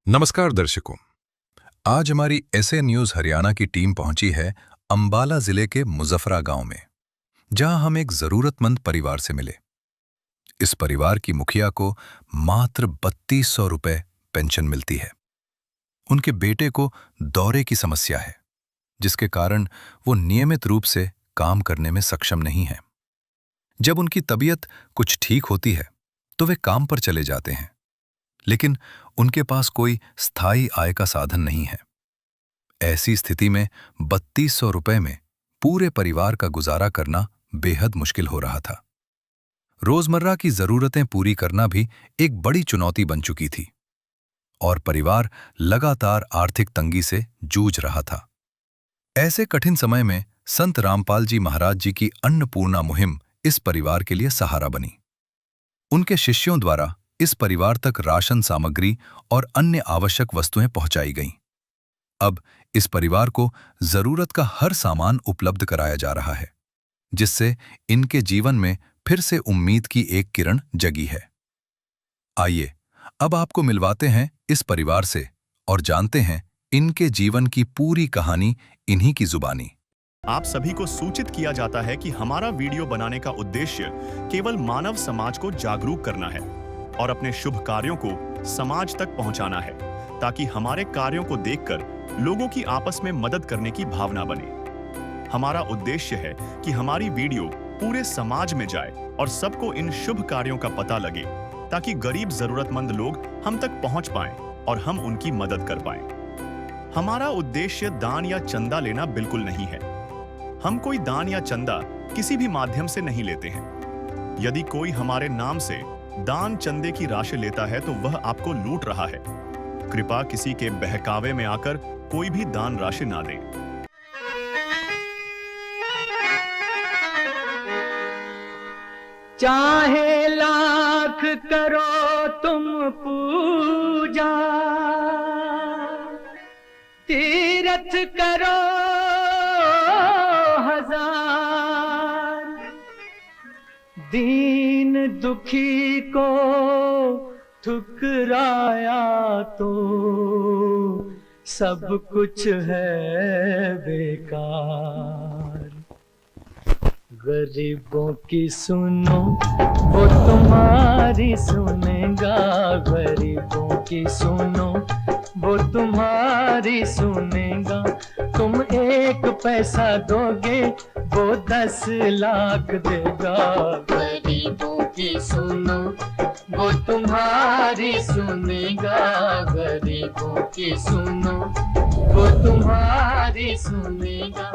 नमस्कार दर्शकों। आज हमारी एसए न्यूज हरियाणा की टीम पहुंची है अंबाला जिले के मुजफ्फरा गांव में, जहां हम एक जरूरतमंद परिवार से मिले। इस परिवार की मुखिया को मात्र 3200 रुपए पेंशन मिलती है। उनके बेटे को दौरे की समस्या है, जिसके कारण वो नियमित रूप से काम करने में सक्षम नहीं है। जब उनकी तबीयत कुछ ठीक होती है तो वे काम पर चले जाते हैं, लेकिन उनके पास कोई स्थायी आय का साधन नहीं है। ऐसी स्थिति में 3200 रुपए में पूरे परिवार का गुजारा करना बेहद मुश्किल हो रहा था। रोजमर्रा की जरूरतें पूरी करना भी एक बड़ी चुनौती बन चुकी थी और परिवार लगातार आर्थिक तंगी से जूझ रहा था। ऐसे कठिन समय में संत रामपाल जी महाराज जी की अन्नपूर्णा मुहिम इस परिवार के लिए सहारा बनी। उनके शिष्यों द्वारा इस परिवार तक राशन सामग्री और अन्य आवश्यक वस्तुएं पहुंचाई गईं। अब इस परिवार को जरूरत का हर सामान उपलब्ध कराया जा रहा है, जिससे इनके जीवन में फिर से उम्मीद की एक किरण जगी है। आइए अब आपको मिलवाते हैं इस परिवार से और जानते हैं इनके जीवन की पूरी कहानी इन्हीं की जुबानी। आप सभी को सूचित किया जाता है कि हमारा वीडियो बनाने का उद्देश्य केवल मानव समाज को जागरूक करना है और अपने शुभ कार्यों को समाज तक पहुंचाना है, ताकि हमारे कार्यों को देखकर लोगों की आपस में मदद करने की भावना बने। हमारा उद्देश्य है कि हमारी वीडियो पूरे समाज में जाए और सबको इन शुभ कार्यों का पता लगे, ताकि गरीब जरूरतमंद लोग हम तक पहुंच पाएं और हम उनकी मदद कर पाएं। हमारा उद्देश्य दान या चंदा लेना बिल्कुल नहीं है। हम कोई दान या चंदा किसी भी माध्यम से नहीं लेते हैं। यदि कोई हमारे नाम से दान चंदे की राशि लेता है तो वह आपको लूट रहा है। कृपया किसी के बहकावे में आकर कोई भी दान राशि ना दें। चाहे लाख करो तुम पूजा, तीरथ करो हजार, दीन दुखी को ठुकराया तो सब कुछ है बेकार। गरीबों की सुनो वो तुम्हारी सुनेगा, गरीबों की सुनो वो तुम्हारी सुनेगा। तुम 1 पैसा दोगे वो 10 लाख देगा। गरीबों की सुनो वो तुम्हारी सुनेगा, गरीबों की सुनो वो तुम्हारी सुनेगा।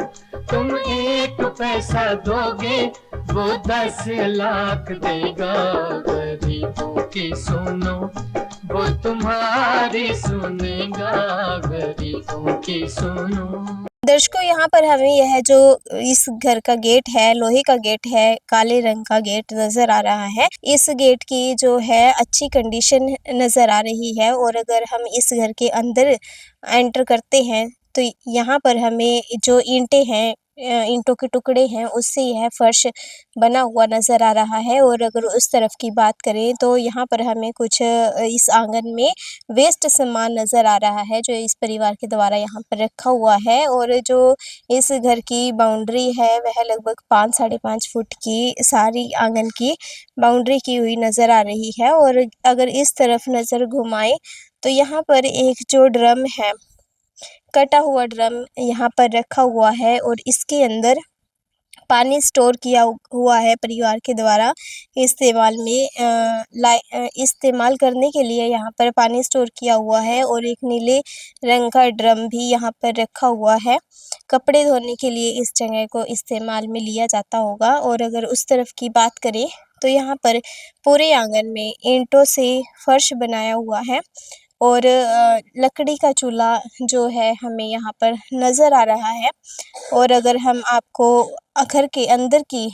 तुम 1 पैसा दोगे वो 10 लाख देगा। गरीबों की सुनो वो तुम्हारी सुनेगा, गरीबों की सुनो। दर्शकों, यहाँ पर हमें यह जो इस घर का गेट है, लोहे का गेट है, काले रंग का गेट नजर आ रहा है। इस गेट की जो है अच्छी कंडीशन नजर आ रही है और अगर हम इस घर के अंदर एंटर करते हैं तो यहाँ पर हमें जो ईंटें हैं, ईंटों के टुकड़े हैं, उससे यह फर्श बना हुआ नजर आ रहा है। और अगर उस तरफ की बात करें तो यहाँ पर हमें कुछ इस आंगन में वेस्ट सामान नजर आ रहा है, जो इस परिवार के द्वारा यहाँ पर रखा हुआ है। और जो इस घर की बाउंड्री है वह लगभग 5 साढ़े 5 फुट की सारी आंगन की बाउंड्री की हुई नजर आ रही है। और अगर इस तरफ नजर घुमाएं तो यहाँ पर एक जो ड्रम है, कटा हुआ ड्रम यहाँ पर रखा हुआ है और इसके अंदर पानी स्टोर किया हुआ है परिवार के द्वारा इस्तेमाल करने के लिए यहाँ पर पानी स्टोर किया हुआ है। और एक नीले रंग का ड्रम भी यहाँ पर रखा हुआ है। कपड़े धोने के लिए इस जगह को इस्तेमाल में लिया जाता होगा। और अगर उस तरफ की बात करें तो यहाँ पर पूरे आंगन में ईंटों से फर्श बनाया हुआ है और लकड़ी का चूल्हा जो है हमें यहाँ पर नज़र आ रहा है। और अगर हम आपको घर के अंदर की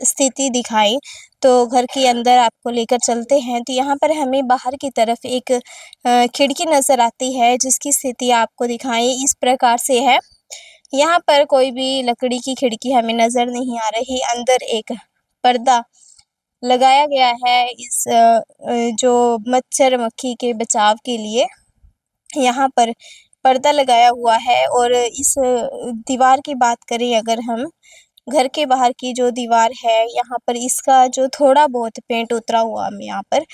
स्थिति दिखाएं तो घर के अंदर आपको लेकर चलते हैं तो यहाँ पर हमें बाहर की तरफ एक खिड़की नज़र आती है, जिसकी स्थिति आपको दिखाएं इस प्रकार से है। यहाँ पर कोई भी लकड़ी की खिड़की हमें नज़र नहीं आ रही। अंदर एक पर्दा लगाया गया है इस जो मच्छर मक्खी के बचाव के लिए। यहाँ पर पर्दा लगाया हुआ है। और इस दीवार की बात करें अगर हम, घर के बाहर की जो दीवार है यहाँ पर इसका जो थोड़ा बहुत पेंट उतरा हुआ हमें यहाँ पर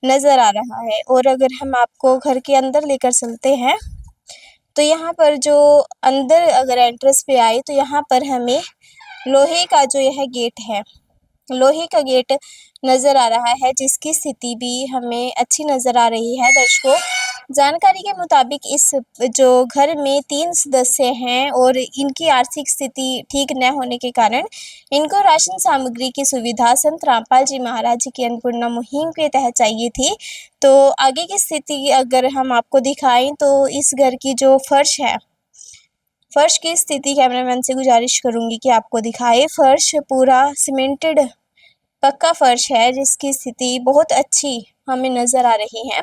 नज़र आ रहा है। और अगर हम आपको घर के अंदर लेकर चलते हैं तो यहाँ पर जो अंदर अगर एंट्रेंस पे आए तो यहाँ पर हमें लोहे का जो यह गेट है, लोहे का गेट नज़र आ रहा है, जिसकी स्थिति भी हमें अच्छी नज़र आ रही है। दर्शकों, जानकारी के मुताबिक इस जो घर में 3 सदस्य हैं और इनकी आर्थिक स्थिति ठीक न होने के कारण इनको राशन सामग्री की सुविधा संत रामपाल जी महाराज जी की अन्नपूर्णा मुहिम के तहत चाहिए थी। तो आगे की स्थिति अगर हम आपको दिखाएं तो इस घर की जो फर्श है, फर्श की स्थिति कैमरामैन से गुजारिश करूंगी कि आपको दिखाए। फर्श पूरा सीमेंटेड पक्का फर्श है, जिसकी स्थिति बहुत अच्छी हमें नज़र आ रही है।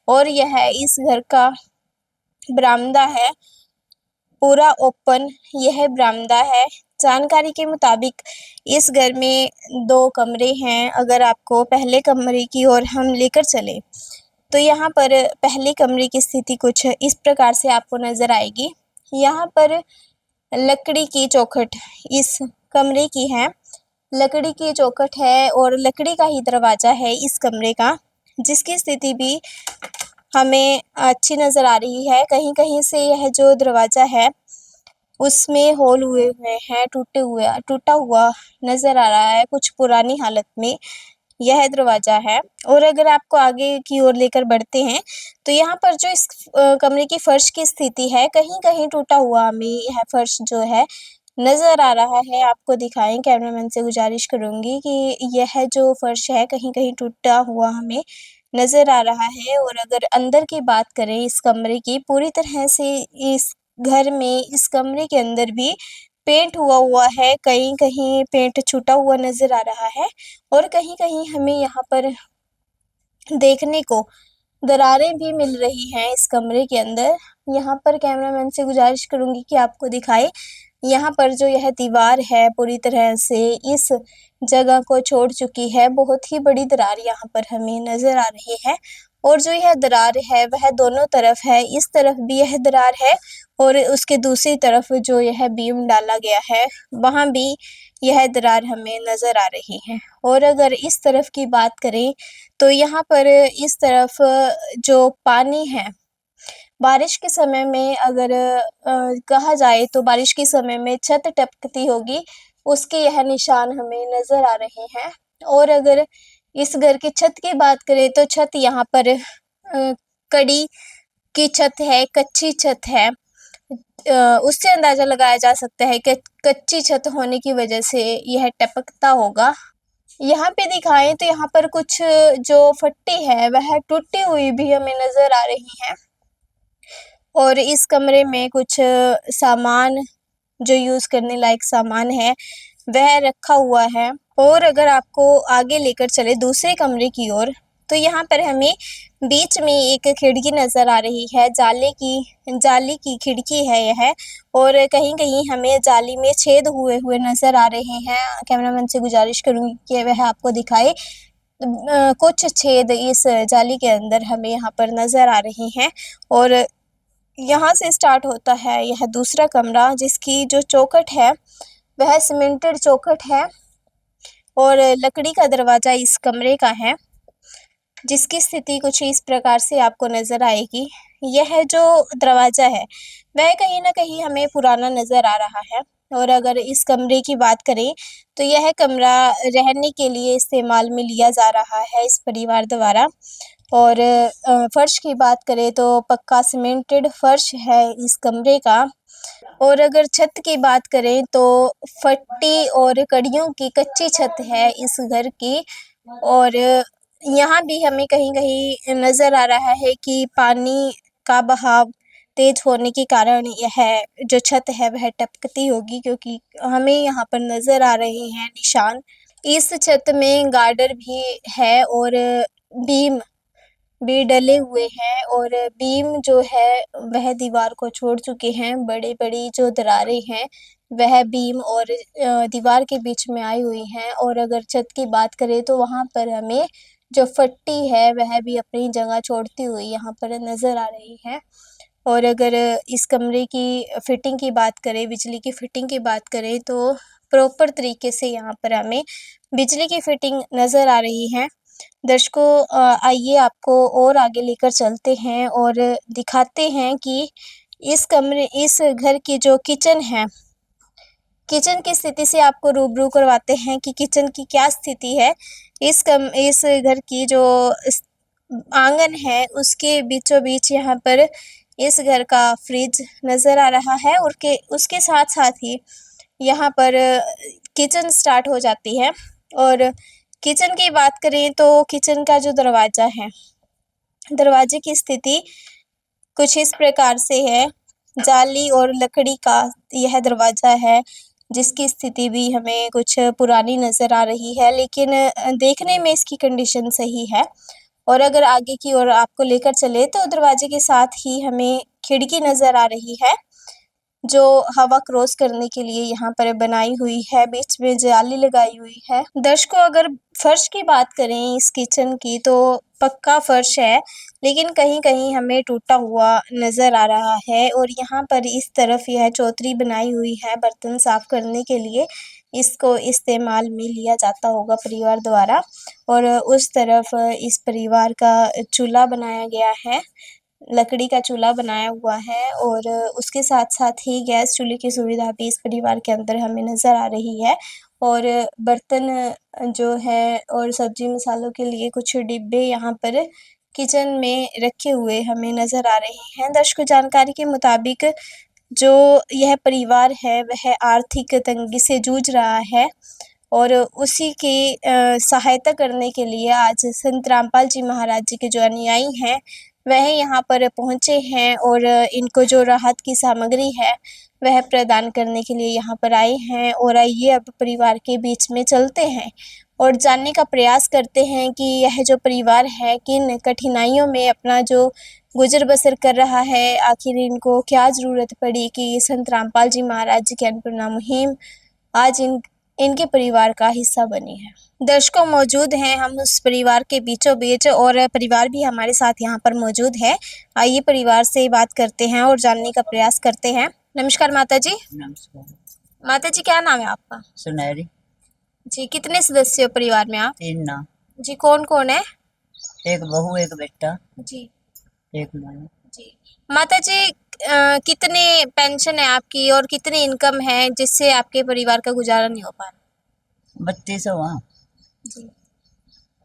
और यह इस घर का बरामदा है, पूरा ओपन यह बरामदा है। जानकारी के मुताबिक इस घर में 2 कमरे हैं। अगर आपको पहले कमरे की ओर हम लेकर चले तो यहाँ पर पहले कमरे की स्थिति कुछ इस प्रकार से आपको नज़र आएगी। यहाँ पर लकड़ी की चौखट इस कमरे की है, लकड़ी की चौखट है और लकड़ी का ही दरवाज़ा है इस कमरे का, जिसकी स्थिति भी हमें अच्छी नज़र आ रही है। कहीं-कहीं से यह जो दरवाज़ा है उसमें होल हुए हुए हैं, टूटा हुआ नज़र आ रहा है कुछ पुरानी हालत में यह दरवाज़ा है। और अगर आपको आगे की ओर लेकर बढ़ते हैं तो यहाँ पर जो इस कमरे की फर्श की स्थिति है, कहीं-कहीं टूटा हुआ हमें यह फर्श जो है नज़र आ रहा है। आपको दिखाएँ, कैमरामैन से गुजारिश करूँगी कि यह जो फर्श है कहीं-कहीं टूटा हुआ हमें नज़र आ रहा है। और अगर अंदर की बात करें इस कमरे की, पूरी तरह से इस घर में, इस कमरे के अंदर भी पेंट हुआ है, कहीं-कहीं पेंट छूटा हुआ नज़र आ रहा है और कहीं-कहीं हमें यहाँ पर देखने को दरारें भी मिल रही हैं इस कमरे के अंदर। यहाँ पर कैमरामैन से गुजारिश करूँगी कि आपको दिखाए, यहाँ पर जो यह दीवार है पूरी तरह से इस जगह को छोड़ चुकी है। बहुत ही बड़ी दरार यहाँ पर हमें नज़र आ रही है और जो यह दरार है वह दोनों तरफ है। इस तरफ भी यह दरार है और उसके दूसरी तरफ जो यह बीम डाला गया है वहाँ भी यह दरार हमें नज़र आ रही है। और अगर इस तरफ की बात करें तो यहाँ पर इस तरफ जो पानी है, बारिश के समय में अगर कहा जाए तो बारिश के समय में छत टपकती होगी, उसके यह निशान हमें नज़र आ रहे हैं। और अगर इस घर की छत की बात करें तो छत यहाँ पर कड़ी की छत है, कच्ची छत है। उससे अंदाज़ा लगाया जा सकता है कि कच्ची छत होने की वजह से यह टपकता होगा। यहाँ पे दिखाएँ तो यहाँ पर कुछ जो फट्टी है वह टूटी हुई भी हमें नज़र आ रही है। और इस कमरे में कुछ सामान जो यूज़ करने लायक सामान है वह रखा हुआ है। और अगर आपको आगे लेकर चले दूसरे कमरे की ओर तो यहाँ पर हमें बीच में एक खिड़की नज़र आ रही है, जाली की खिड़की है यह। और कहीं-कहीं हमें जाली में छेद हुए नज़र आ रहे हैं। कैमरामैन से गुजारिश करूँगी कि वह आपको दिखाए। कुछ छेद इस जाली के अंदर हमें यहाँ पर नज़र आ रहे हैं। और यहाँ से स्टार्ट होता है यह दूसरा कमरा, जिसकी जो चौखट है वह सीमेंटेड चौखट है और लकड़ी का दरवाज़ा इस कमरे का है, जिसकी स्थिति कुछ इस प्रकार से आपको नज़र आएगी। यह जो दरवाज़ा है वह कहीं न कहीं हमें पुराना नज़र आ रहा है। और अगर इस कमरे की बात करें तो यह कमरा रहने के लिए इस्तेमाल में लिया जा रहा है इस परिवार द्वारा। और फर्श की बात करें तो पक्का सीमेंटेड फर्श है इस कमरे का। और अगर छत की बात करें तो फट्टी और कड़ियों की कच्ची छत है इस घर की। और यहाँ भी हमें कहीं-कहीं नज़र आ रहा है कि पानी का बहाव तेज़ होने के कारण यह जो छत है वह टपकती होगी, क्योंकि हमें यहाँ पर नज़र आ रहे हैं निशान। इस छत में गार्डर भी है और बीम भी डले हुए हैं और बीम जो है वह दीवार को छोड़ चुके हैं। बड़ी-बड़ी जो दरारें हैं वह बीम और दीवार के बीच में आई हुई हैं। और अगर छत की बात करें तो वहाँ पर हमें जो फट्टी है वह भी अपनी जगह छोड़ती हुई यहाँ पर नज़र आ रही है। और अगर इस कमरे की फिटिंग की बात करें, बिजली की फिटिंग की बात करें, तो प्रॉपर तरीके से यहाँ पर हमें बिजली की फिटिंग नज़र आ रही है। दर्शकों, आइए आपको और आगे लेकर चलते हैं और दिखाते हैं कि इस घर की जो किचन है, किचन की स्थिति से आपको रूबरू करवाते हैं कि किचन की क्या स्थिति है। इस घर की जो आंगन है उसके बीचों बीच यहाँ पर इस घर का फ्रिज नज़र आ रहा है और के उसके साथ साथ ही यहाँ पर किचन स्टार्ट हो जाती है। और किचन की बात करें तो किचन का जो दरवाज़ा है, दरवाजे की स्थिति कुछ इस प्रकार से है। जाली और लकड़ी का यह दरवाज़ा है, जिसकी स्थिति भी हमें कुछ पुरानी नज़र आ रही है, लेकिन देखने में इसकी कंडीशन सही है। और अगर आगे की ओर आपको लेकर चले तो दरवाजे के साथ ही हमें खिड़की नज़र आ रही है, जो हवा क्रॉस करने के लिए यहाँ पर बनाई हुई है, बीच में जाली लगाई हुई है। दर्शकों, अगर फर्श की बात करें इस किचन की तो पक्का फर्श है, लेकिन कहीं-कहीं हमें टूटा हुआ नज़र आ रहा है। और यहाँ पर इस तरफ यह चौतरी बनाई हुई है बर्तन साफ करने के लिए, इसको इस्तेमाल में लिया जाता होगा परिवार द्वारा। और उस तरफ इस परिवार का चूल्हा बनाया गया है, लकड़ी का चूल्हा बनाया हुआ है और उसके साथ-साथ ही गैस चूल्हे की सुविधा भी इस परिवार के अंदर हमें नज़र आ रही है। और बर्तन जो है और सब्ज़ी मसालों के लिए कुछ डिब्बे यहाँ पर किचन में रखे हुए हमें नज़र आ रहे हैं। दर्शकों, जानकारी के मुताबिक जो यह परिवार है वह आर्थिक तंगी से जूझ रहा है और उसी की सहायता करने के लिए आज संत रामपाल जी महाराज जी के जो अनुयायी हैं वह यहाँ पर पहुँचे हैं और इनको जो राहत की सामग्री है वह प्रदान करने के लिए यहाँ पर आए हैं। और आइए अब परिवार के बीच में चलते हैं और जानने का प्रयास करते हैं कि यह जो परिवार है किन कठिनाइयों में अपना जो गुजर बसर कर रहा है, आखिर इनको क्या ज़रूरत पड़ी कि संत रामपाल जी महाराज जी की अन्नपूर्णा मुहिम आज इनके परिवार का हिस्सा बनी है। दर्शकों, मौजूद हैं हम उस परिवार के बीचों बीच और परिवार भी हमारे साथ यहाँ पर मौजूद है। आइए परिवार से बात करते हैं और जानने का प्रयास करते हैं। नमस्कार माता जी। नमस्कार। माता जी, क्या नाम है आपका? सुनहरी। जी, कितने सदस्य हो परिवार में आप? 3 ना। जी, कौन कौन है? एक बहू, एक बेटा, जी एक मैं। जी। माता जी, कितने पेंशन है आपकी और कितनी इनकम है जिससे आपके परिवार का गुजारा नहीं हो पा रहा? 3200 वहाँ, जी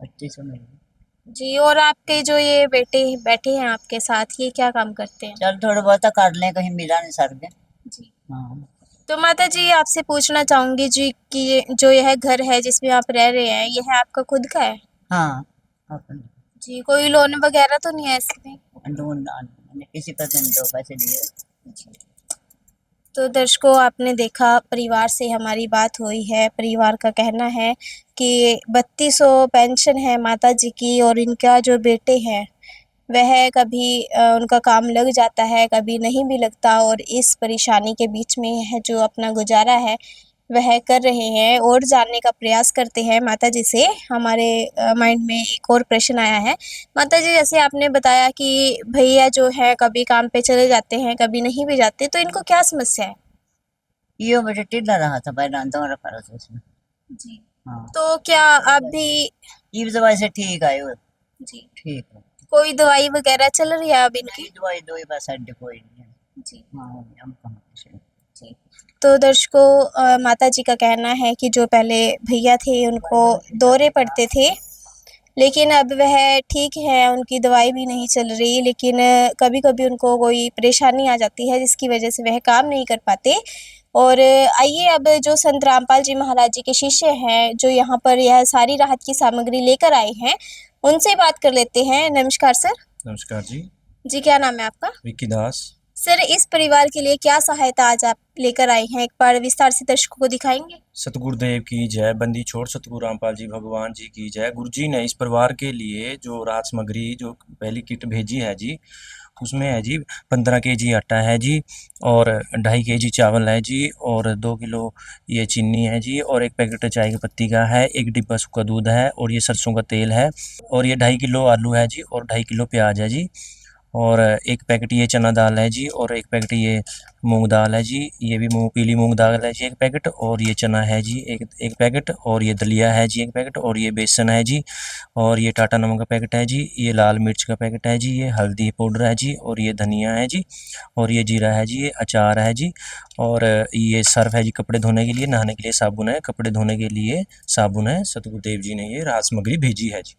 2500 मेरे। जी। और आपके जो ये बेटे बैठे हैं आपके साथ, ये क्या काम करते हैं? चल थोड़ा बहुत कर लें, कहीं मिला नहीं सर के। जी। हाँ। तो माता जी, आपसे पूछना चाहूंगी जी कि जो यह घर है जिसमें आप रह रहे हैं, यह आपका खुद का है? हाँ, अपन जी। कोई लोन वगैरह तो नहीं है इसमें? लोन मैंने किसी पर से 2 पैसे लिए। जी। तो दर्शकों, आपने देखा परिवार से हमारी बात हुई है। परिवार का कहना है कि 3200 पेंशन है माता जी की और इनका जो बेटे हैं वह कभी उनका काम लग जाता है, कभी नहीं भी लगता और इस परेशानी के बीच में है जो अपना गुजारा है वह कर रहे हैं। और जानने का प्रयास करते हैं माता जी से। हमारे माइंड में एक और प्रश्न आया है। माता जी, जैसे आपने बताया कि भैया जो है कभी काम पे चले जाते हैं, कभी नहीं भी जाते, तो इनको क्या समस्या है? यो बेटे टिल्ला रहा था पहले, तो रखा था उसमें। जी। हाँ। तो क्या आप भी? ये दवाई से ठीक आए हो? जी। ठीक है। कोई दवाई वगैरह चल रही है अब इनकी? दवाई दो बस, हड्डी कोई नहीं है। जी हाँ, हम कहाँ से। जी। तो दर्शकों, माता जी का कहना है कि जो पहले भैया थे उनको दौरे पड़ते थे, लेकिन अब वह ठीक है, उनकी दवाई भी नहीं चल रही, लेकिन कभी-कभी उनको कोई परेशानी आ जाती है जिसकी वजह से वह काम नहीं कर पाते। और आइए अब जो संत रामपाल जी महाराज जी के शिष्य हैं, जो यहाँ पर यह सारी राहत की सामग्री लेकर आए हैं, उनसे बात कर लेते हैं। नमस्कार सर। नमस्कार जी। जी, क्या नाम है आपका? विक्की दास। सर, इस परिवार के लिए क्या सहायता आज आप लेकर आए हैं, एक बार विस्तार से दर्शकों को दिखाएंगे? सतगुरुदेव की जय, बंदी छोड़ सतगुरु रामपाल जी भगवान जी की जय। गुरु जी ने इस परिवार के लिए जो राहत सामग्री जो पहली किट भेजी है जी, उसमें है जी 15 केजी आटा है जी, और 2.5 केजी चावल है जी, और 2 किलो ये चीनी है जी, और 1 पैकेट चाय की पत्ती का है, 1 डिब्बा सूखा दूध है, और ये सरसों का तेल है, और ये 2.5 किलो आलू है जी, और 2.5 किलो प्याज है जी, और 1 पैकेट ये चना दाल है जी, और 1 पैकेट ये मूंग दाल है जी, ये भी पीली मूंग दाल है जी 1 पैकेट, और ये चना है जी एक पैकेट, और ये दलिया है जी 1 पैकेट, और ये बेसन है जी, और ये टाटा नमक का पैकेट है जी, ये लाल मिर्च का पैकेट है जी, ये हल्दी पाउडर है जी, और ये धनिया है जी, और ये जीरा है जी, ये अचार है जी, और ये सर्फ है जी कपड़े धोने के लिए, नहाने के लिए साबुन है, कपड़े धोने के लिए साबुन है। सतगुरुदेव जी ने ये राहत सामग्री भेजी है जी।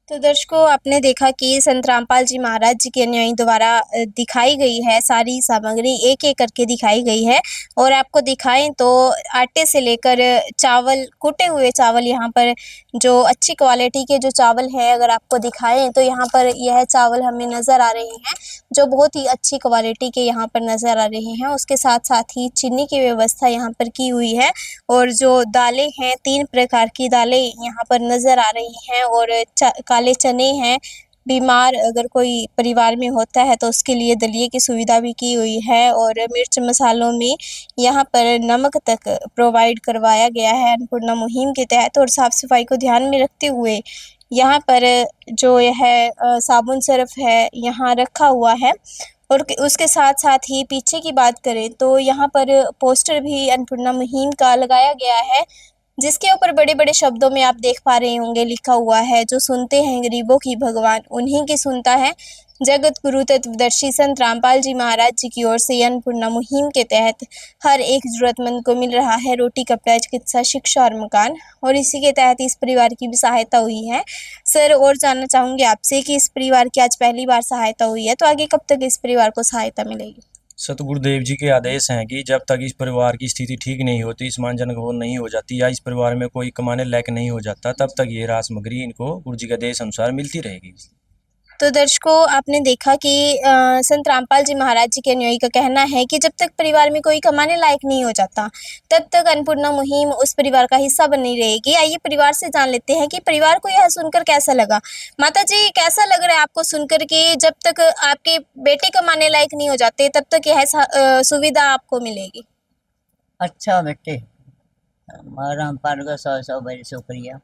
तो दर्शकों, आपने देखा कि संत रामपाल जी महाराज जी के अनुयायी द्वारा दिखाई गई है सारी सामग्री, एक एक करके दिखाई गई है। और आपको दिखाएं तो आटे से लेकर चावल, कुटे हुए चावल, यहाँ पर जो अच्छी क्वालिटी के जो चावल है, अगर आपको दिखाएं तो यहाँ पर यह चावल हमें नज़र आ रहे हैं जो बहुत ही अच्छी क्वालिटी के यहाँ पर नज़र आ रहे हैं। उसके साथ साथ ही चीनी की व्यवस्था यहाँ पर की हुई है, और जो दालें हैं 3 प्रकार की दालें यहाँ पर नज़र आ रही हैं, और काले चने हैं। बीमार अगर कोई परिवार में होता है तो उसके लिए दलिए की सुविधा भी की हुई है, और मिर्च मसालों में यहाँ पर नमक तक प्रोवाइड करवाया गया है अन्नपूर्णा मुहिम के तहत। और साफ़ सफाई को ध्यान में रखते हुए यहाँ पर जो यह साबुन सर्फ है यहाँ रखा हुआ है। और उसके साथ साथ ही पीछे की बात करें तो यहाँ पर पोस्टर भी अन्नपूर्णा मुहिम का लगाया गया है, जिसके ऊपर बड़े-बड़े शब्दों में आप देख पा रहे होंगे लिखा हुआ है, जो सुनते हैं गरीबों की भगवान उन्हीं की सुनता है। जगत गुरु तत्वदर्शी संत रामपाल जी महाराज जी की ओर से अन्नपूर्णा मुहिम के तहत हर एक ज़रूरतमंद को मिल रहा है रोटी, कपड़ा, चिकित्सा, शिक्षा और मकान, और इसी के तहत इस परिवार की भी सहायता हुई है। सर, और जानना चाहूँगी आपसे कि इस परिवार की आज पहली बार सहायता हुई है, तो आगे कब तक इस परिवार को सहायता मिलेगी? सतगुरुदेव जी के आदेश हैं कि जब तक इस परिवार की स्थिति ठीक नहीं होती, सम्मानजनक वो नहीं हो जाती, या इस परिवार में कोई कमाने लायक नहीं हो जाता, तब तक ये राहत सामग्री इनको गुरु जी के आदेश अनुसार मिलती रहेगी। तो दर्शकों, आपने देखा कि संत रामपाल जी महाराज जी के अनुयायी का कहना है कि जब तक परिवार में कोई कमाने लायक नहीं हो जाता, तब तक अन्नपूर्णा मुहिम उस परिवार का हिस्सा बनी रहेगी। आइए परिवार से जान लेते हैं कि परिवार को यह सुनकर कैसा लगा। माता जी, कैसा लग रहा है आपको सुनकर कि जब तक आपके बेटे कमाने लायक नहीं हो जाते, तब तक यह सुविधा आपको मिलेगी? अच्छा बेटे, रामपाल का 100 बड़ी शुक्रिया।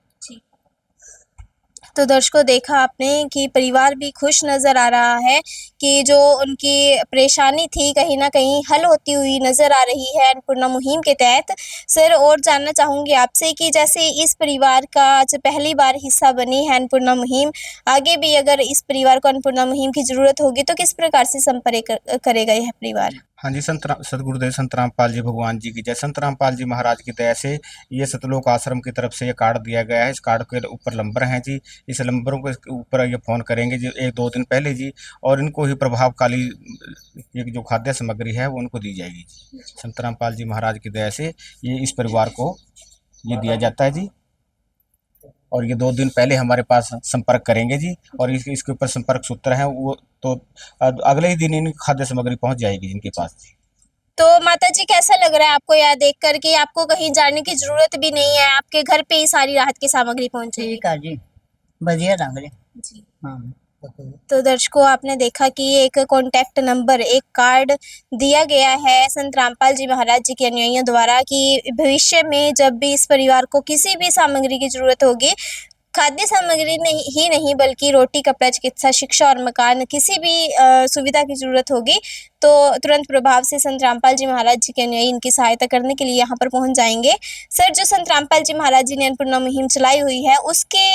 तो दर्शकों, देखा आपने कि परिवार भी खुश नज़र आ रहा है कि जो उनकी परेशानी थी कहीं न कहीं हल होती हुई नज़र आ रही है अन्नपूर्णा मुहिम के तहत। सर, और जानना चाहूँगी आपसे कि जैसे इस परिवार का आज पहली बार हिस्सा बनी है अन्नपूर्णा मुहिम, आगे भी अगर इस परिवार को अन्नपूर्णा मुहिम की ज़रूरत होगी तो किस प्रकार से संपर्क करेगा यह परिवार? हाँ जी, सतगुरुदेव संत रामपाल जी भगवान जी की जय। संत रामपाल जी महाराज की दया से ये सतलोक आश्रम की तरफ से ये कार्ड दिया गया है। इस कार्ड के ऊपर नंबर हैं जी, इस नंबरों के ऊपर ये फ़ोन करेंगे जी 1-2 दिन पहले जी, और इनको ही प्रभावकाली ये जो खाद्य सामग्री है वो उनको दी जाएगी जी। संत रामपाल जी महाराज की दया से ये इस परिवार को ये दिया जाता है जी, और ये 2 दिन पहले हमारे पास संपर्क करेंगे जी, और इसके ऊपर संपर्क सूत्र है वो, तो अगले ही दिन इनकी खाद्य सामग्री पहुंच जाएगी इनके पास। तो माता जी, कैसा लग रहा है आपको यह देखकर कि आपको कहीं जाने की ज़रूरत भी नहीं है, आपके घर पे ही सारी राहत की सामग्री पहुँचेगी? ठीक है जी, बढ़िया लग रही। जी। हाँ। तो दर्शकों, आपने देखा कि एक कॉन्टैक्ट नंबर, एक कार्ड दिया गया है संत रामपाल जी महाराज जी के अनुयायियों द्वारा कि भविष्य में जब भी इस परिवार को किसी भी सामग्री की ज़रूरत होगी, खाद्य सामग्री ही नहीं बल्कि रोटी, कपड़ा, चिकित्सा, शिक्षा और मकान, किसी भी सुविधा की ज़रूरत होगी तो तुरंत प्रभाव से संत रामपाल जी महाराज जी के अनुयायी इनकी सहायता करने के लिए यहाँ पर पहुँच जाएंगे। सर, जो संत रामपाल जी महाराज जी ने अन्नपूर्णा मुहिम चलाई हुई है, उसके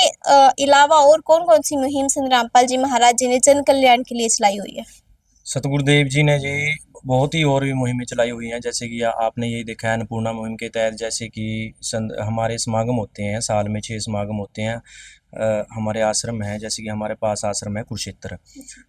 अलावा और कौन-कौन सी मुहिम संत रामपाल जी महाराज जी ने जन कल्याण के लिए चलाई हुई है? सतगुरुदेव जी ने जी बहुत ही और भी मुहिमें चलाई हुई हैं, जैसे कि आपने यही देखा है अन्नपूर्णा मुहिम के तहत, जैसे कि हमारे समागम होते हैं, साल में 6 समागम होते हैं। हमारे आश्रम है, जैसे कि हमारे पास आश्रम है कुरुक्षेत्र,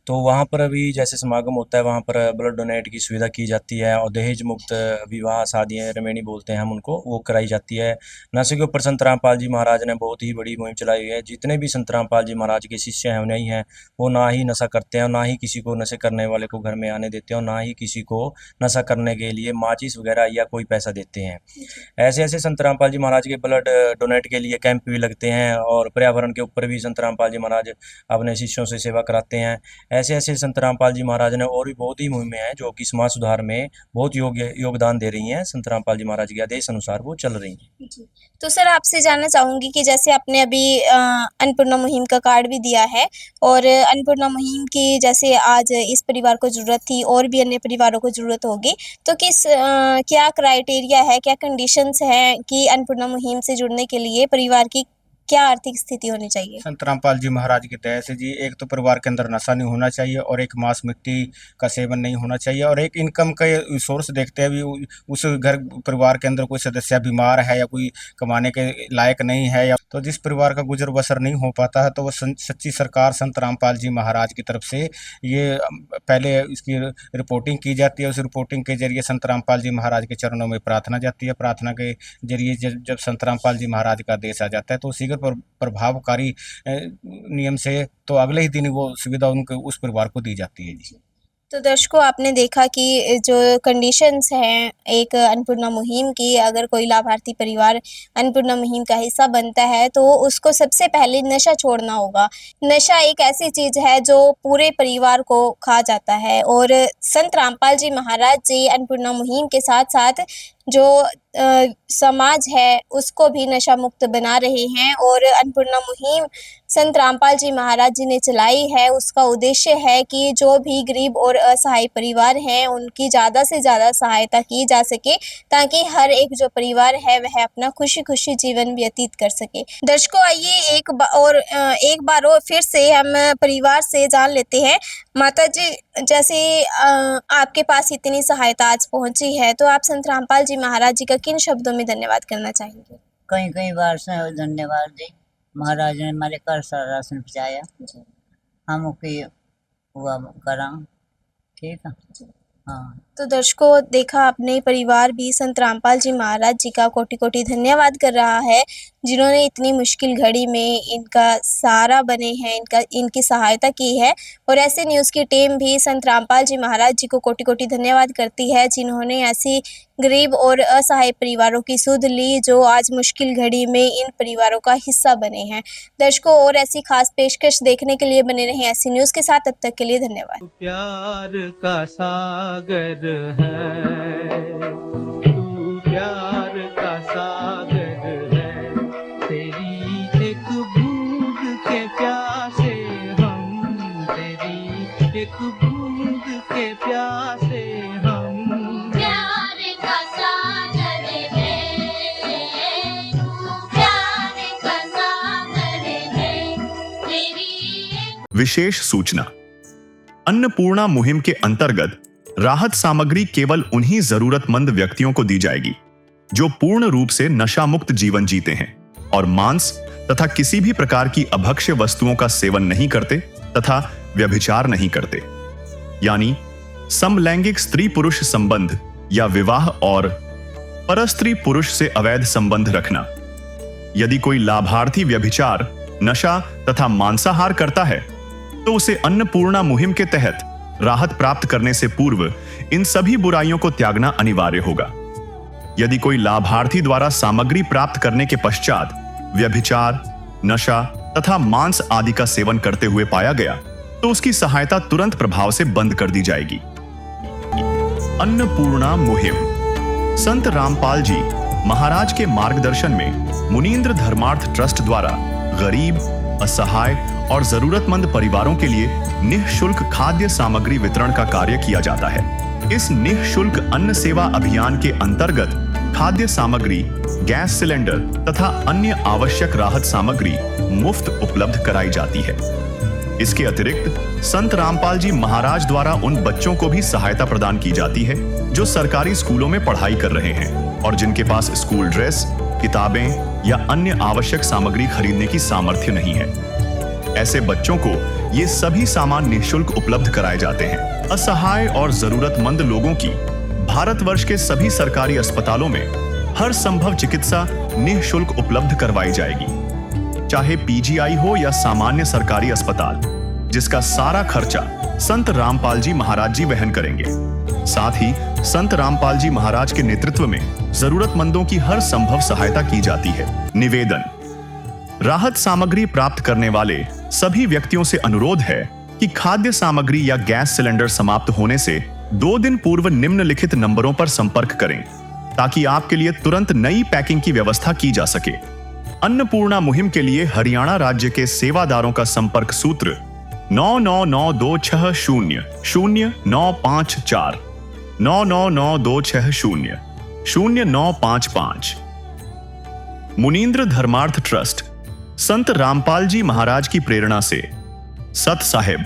तो वहाँ पर अभी जैसे समागम होता है वहाँ पर ब्लड डोनेट की सुविधा की जाती है, और दहेज मुक्त विवाह शादियाँ रमेणी बोलते हैं हम उनको, वो कराई जाती है। नशे के ऊपर संत रामपाल जी महाराज ने बहुत ही बड़ी मुहिम चलाई हुई है। जितने भी संत रामपाल जी महाराज के शिष्य हैं नहीं हैं, वो ना ही नशा करते हैं, और ना ही किसी को नशे करने वाले को घर में आने देते हैं, और ना ही किसी को नशा करने के लिए माचिस वगैरह या कोई पैसा देते हैं। ऐसे ऐसे संत रामपाल जी महाराज के ब्लड डोनेट के लिए कैंप भी लगते हैं, और पर्यावरण के ऊपर भी संत रामपाल जी महाराज अपने शिष्यों से सेवा कराते हैं। ऐसे ऐसे संत रामपाल जी महाराज ने और भी बहुत ही मुहिमें हैं जो कि समाज सुधार में बहुत योगदान दे रही हैं। संत रामपाल जी महाराज के आदेश अनुसार वो चल रही हैं। तो सर आपसे जानना चाहूंगी कि जैसे आपने अभी अन्नपूर्णा मुहिम का कार्ड भी दिया है और अन्नपूर्णा मुहिम की जैसे आज इस परिवार को जरूरत थी और भी अन्य परिवारों को जरूरत होगी, तो क्या क्राइटेरिया है, क्या कंडीशंस हैं कि अन्नपूर्णा मुहिम से जुड़ने के लिए परिवार की क्या आर्थिक स्थिति होनी चाहिए? संत रामपाल जी महाराज की दया से जी, एक तो परिवार के अंदर नशा नहीं होना चाहिए और एक मांस मिट्टी का सेवन नहीं होना चाहिए और एक इनकम का सोर्स देखते हैं भी उस घर परिवार के अंदर कोई सदस्य बीमार है या कोई कमाने के लायक नहीं है या तो जिस परिवार का गुजर बसर नहीं हो पाता है तो वो सच्ची सरकार संत रामपाल जी महाराज की तरफ से ये पहले इसकी रिपोर्टिंग की जाती है। उस रिपोर्टिंग के जरिए संत रामपाल जी महाराज के चरणों में प्रार्थना जाती है। प्रार्थना के जरिए जब संत रामपाल जी महाराज का आदेश आ जाता है तो उसी प्रभावकारी नियम से तो अगले ही दिन वो सुविधा उनको उस परिवार को दी जाती है जी। तो दर्शकों आपने देखा कि जो कंडीशंस हैं एक अन्नपूर्णा मुहिम की, अगर कोई लाभार्थी परिवार अन्नपूर्णा मुहिम का हिस्सा बनता है तो उसको सबसे पहले नशा छोड़ना होगा। नशा एक ऐसी चीज़ है जो पूरे परिवार को खा जाता है और संत रामपाल जी महाराज जी अन्नपूर्णा मुहिम के साथ साथ जो समाज है उसको भी नशा मुक्त बना रहे हैं और अन्नपूर्णा मुहिम संत रामपाल जी महाराज जी ने चलाई है। उसका उद्देश्य है कि जो भी गरीब और असहाय परिवार हैं उनकी ज़्यादा से ज़्यादा सहायता की जा सके ताकि हर एक जो परिवार है वह अपना खुशी खुशी जीवन व्यतीत कर सके। दर्शकों आइए एक बार और फिर से हम परिवार से जान लेते हैं। माता जी, जैसे आपके पास इतनी सहायता आज पहुंची है तो आप संत रामपाल जी महाराज जी का किन शब्दों में धन्यवाद करना चाहेंगे? कई बार से धन्यवाद जी, महाराज ने हमारे घर सारा राशन पहुँचाया, हम हुआ करा। ठीक है हाँ। तो दर्शकों देखा आपने, परिवार भी संत रामपाल जी महाराज जी का कोटि कोटि धन्यवाद कर रहा है जिन्होंने इतनी मुश्किल घड़ी में इनका सहारा बने हैं, इनकी सहायता की है। और ऐसे न्यूज़ की टीम भी संत रामपाल जी महाराज जी को कोटि कोटि धन्यवाद करती है जिन्होंने ऐसी गरीब और असहाय परिवारों की सुध ली जो आज मुश्किल घड़ी में इन परिवारों का हिस्सा बने हैं। दर्शकों और ऐसी खास पेशकश देखने के लिए बने रहें ऐसी न्यूज़ के साथ। तब तक के लिए धन्यवाद। प्यार का सागर है तू, प्यार का सागर है, तेरी एक बूंद के प्यासे हम, तेरी एक बूंद के प्यासे हम। प्यार का सागर है तू, प्यार का सागर है, तेरी। विशेष सूचना, अन्नपूर्णा मुहिम के अंतर्गत राहत सामग्री केवल उन्हीं जरूरतमंद व्यक्तियों को दी जाएगी जो पूर्ण रूप से नशा मुक्त जीवन जीते हैं और मांस तथा किसी भी प्रकार की अभक्ष्य वस्तुओं का सेवन नहीं करते तथा व्यभिचार नहीं करते, यानी समलैंगिक स्त्री पुरुष संबंध या विवाह और परस्त्री पुरुष से अवैध संबंध रखना। यदि कोई लाभार्थी व्यभिचार, नशा तथा मांसाहार करता है तो उसे अन्नपूर्णा मुहिम के तहत राहत प्राप्त करने से पूर्व इन सभी बुराइयों को त्यागना अनिवार्य होगा। यदि कोई लाभार्थी द्वारा सामग्री प्राप्त करने के पश्चात व्यभिचार, नशा तथा मांस आदि का सेवन करते हुए पाया गया तो उसकी सहायता तुरंत प्रभाव से बंद कर दी जाएगी। अन्नपूर्णा मुहिम संत रामपाल जी महाराज के मार्गदर्शन में मुनींद्र धर्मार्थ ट्रस्ट द्वारा गरीब, असहाय और जरूरतमंद परिवारों के लिए निःशुल्क खाद्य सामग्री वितरण का कार्य किया जाता है। इस निःशुल्क अन्न सेवा अभियान के अंतर्गत खाद्य सामग्री, गैस सिलेंडर तथा अन्य आवश्यक राहत सामग्री मुफ्त उपलब्ध कराई जाती है। इसके अतिरिक्त संत रामपाल जी महाराज द्वारा उन बच्चों को भी सहायता प्रदान की जाती है जो सरकारी स्कूलों में पढ़ाई कर रहे हैं और जिनके पास स्कूल ड्रेस, किताबें या अन्य आवश्यक सामग्री खरीदने की सामर्थ्य नहीं है। ऐसे बच्चों को ये सभी सामान निःशुल्क उपलब्ध कराए जाते हैं। असहाय और जरूरतमंद लोगों की भारतवर्ष के सभी सरकारी अस्पतालों में हर संभव चिकित्सा निःशुल्क उपलब्ध करवाई जाएगी, चाहे पीजीआई हो या सामान्य सरकारी अस्पताल, जिसका सारा खर्चा संत रामपाल जी महाराज जी वहन करेंगे। साथ ही संत रामपाल जी महाराज के नेतृत्व में जरूरतमंदों की हर संभव सहायता की जाती है। निवेदन, राहत सामग्री प्राप्त करने वाले सभी व्यक्तियों से अनुरोध है कि खाद्य सामग्री या गैस सिलेंडर समाप्त होने से 2 दिन पूर्व निम्नलिखित नंबरों पर संपर्क करें ताकि आपके लिए तुरंत नई पैकिंग की व्यवस्था की जा सके। अन्नपूर्णा मुहिम के लिए हरियाणा राज्य के सेवादारों का संपर्क सूत्र 9992600954 9992600955। मुनींद्र धर्मार्थ ट्रस्ट संत रामपाल जी महाराज की प्रेरणा से सत साहिब